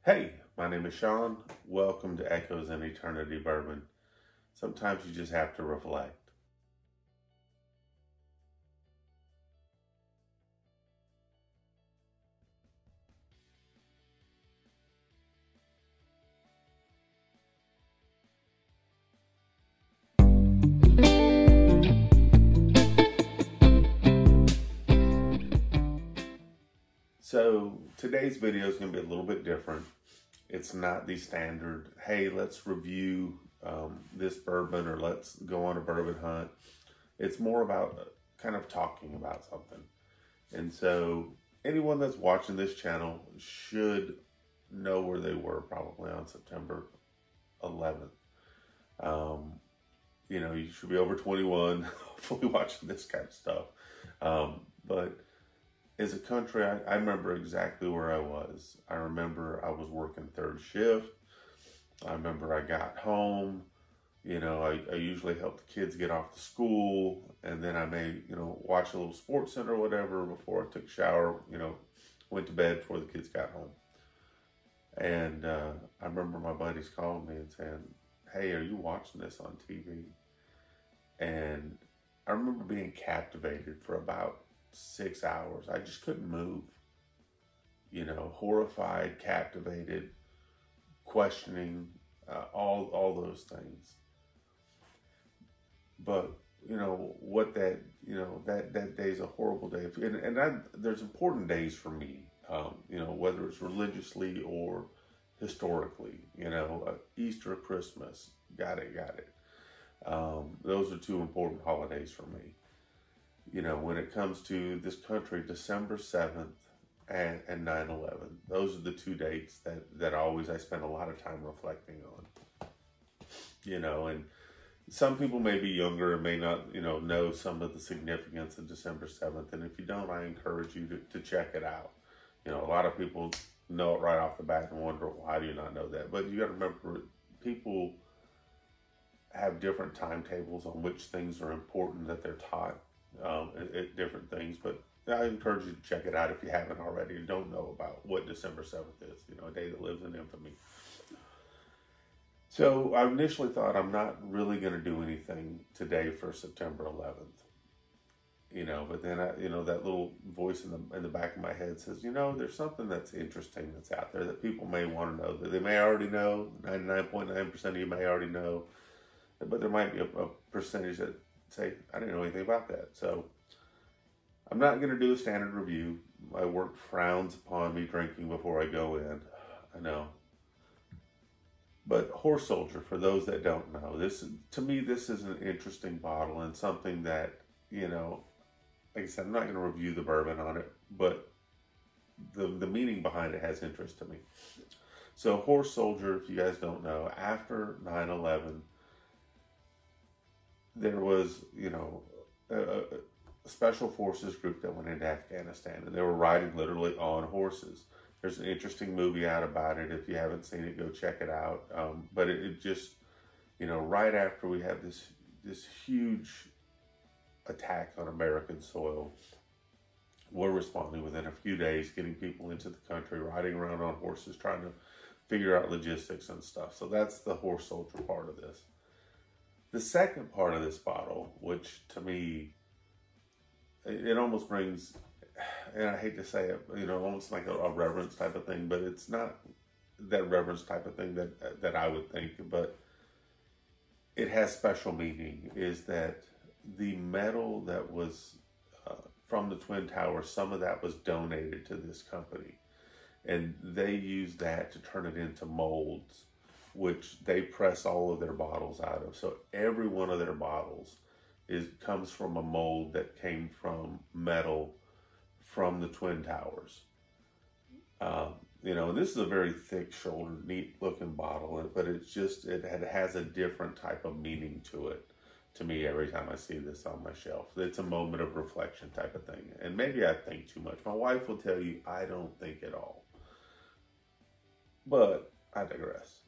Hey, my name is Sean. Welcome to Echoes in Eternity Bourbon. Sometimes you just have to reflect. So today's video is going to be a little bit different. It's not the standard, hey, let's review this bourbon or let's go on a bourbon hunt. It's more about kind of talking about something. And so anyone that's watching this channel should know where they were probably on September 11th. You should be over 21, hopefully watching this kind of stuff. But as a country, I remember exactly where I was. I remember I was working third shift. I remember I got home. I usually help the kids get off to school, and then I may, watch a little sports center or whatever before I took a shower, went to bed before the kids got home. And I remember my buddies calling me and saying, hey, are you watching this on TV? And I remember being captivated for about 6 hours. I just couldn't move, horrified, captivated, questioning, all those things. But what that day's a horrible day. And there's important days for me, whether it's religiously or historically, Easter, Christmas, got it. Those are two important holidays for me. When it comes to this country, December 7th and 9/11, those are the two dates that I spend a lot of time reflecting on. And some people may be younger and may not, know some of the significance of December 7th. And if you don't, I encourage you to check it out. A lot of people know it right off the bat and wonder, why do you not know that? But you got to remember, people have different timetables on which things are important that they're taught at different things. But I encourage you to check it out if you haven't already and don't know about what December 7th is, a day that lives in infamy. So I initially thought, I'm not really going to do anything today for September 11th, but then that little voice in the back of my head says, there's something that's interesting that's out there that people may want to know, that they may already know. 99.9% of you may already know, but there might be a percentage that say, I didn't know anything about that. So I'm not going to do a standard review. My work frowns upon me drinking before I go in. I know. But Horse Soldier, for those that don't know, to me, this is an interesting bottle and something that, like I said, I'm not going to review the bourbon on it, but the meaning behind it has interest to me. So Horse Soldier, if you guys don't know, after 9/11, there was, a special forces group that went into Afghanistan, and they were riding literally on horses. There's an interesting movie out about it. If you haven't seen it, go check it out. But it just, right after we had this huge attack on American soil, we're responding within a few days, getting people into the country, riding around on horses, trying to figure out logistics and stuff. So that's the Horse Soldier part of this. The second part of this bottle, which to me, it almost brings, and I hate to say it, almost like a reverence type of thing, but it's not that reverence type of thing that I would think, but it has special meaning, is that the metal that was from the Twin Towers, some of that was donated to this company, and they used that to turn it into molds, which they press all of their bottles out of. So every one of their bottles comes from a mold that came from metal from the Twin Towers. And this is a very thick-shouldered, neat-looking bottle, but it has a different type of meaning to it, to me, every time I see this on my shelf. It's a moment of reflection type of thing. And maybe I think too much. My wife will tell you I don't think at all. But I digress.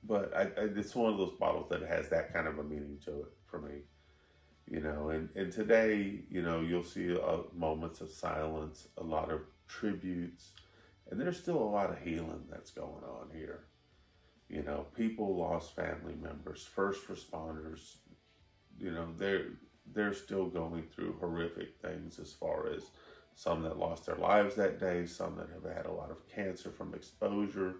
But it's one of those bottles that has that kind of a meaning to it for me. And today, you'll see moments of silence, a lot of tributes, And there's still a lot of healing that's going on here. You know, people lost family members, first responders, you know, they're still going through horrific things, as far as some that lost their lives that day, some that have had a lot of cancer from exposure,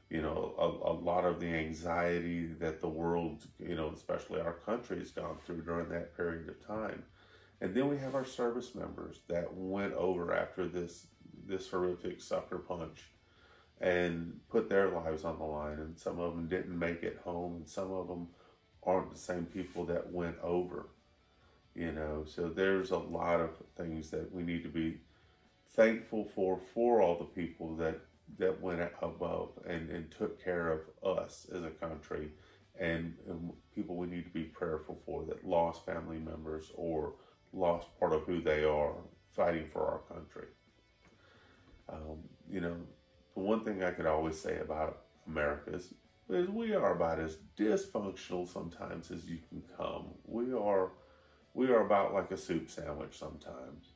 you know, a lot of the anxiety that the world, you know, especially our country, has gone through during that period of time. And then we have our service members that went over after this horrific sucker punch and put their lives on the line, and some of them didn't make it home, and some of them aren't the same people that went over, you know. So there's a lot of things that we need to be thankful for all the people that went above and took care of us as a country, and people we need to be prayerful for that lost family members or lost part of who they are fighting for our country. You know, the one thing I could always say about America is we are about as dysfunctional sometimes as you can come. We are about like a soup sandwich sometimes.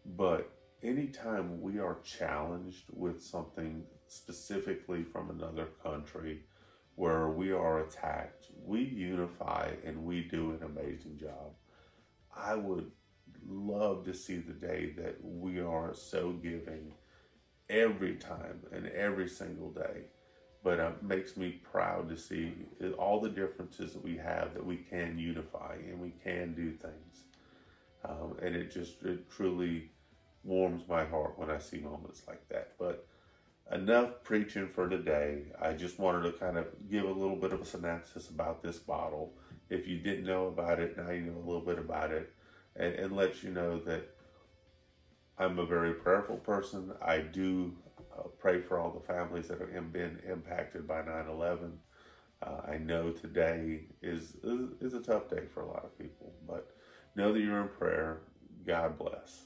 But anytime we are challenged with something specifically from another country where we are attacked, we unify and we do an amazing job. I would love to see the day that we are so giving every time and every single day. But it makes me proud to see all the differences that we have, that we can unify and we can do things. And it truly warms my heart when I see moments like that. But enough preaching for today. I just wanted to kind of give a little bit of a synopsis about this bottle. If you didn't know about it, now you know a little bit about it, and let you know that I'm a very prayerful person. I do pray for all the families that have been impacted by 9/11. I know today is a tough day for a lot of people, but know that you're in prayer. God bless.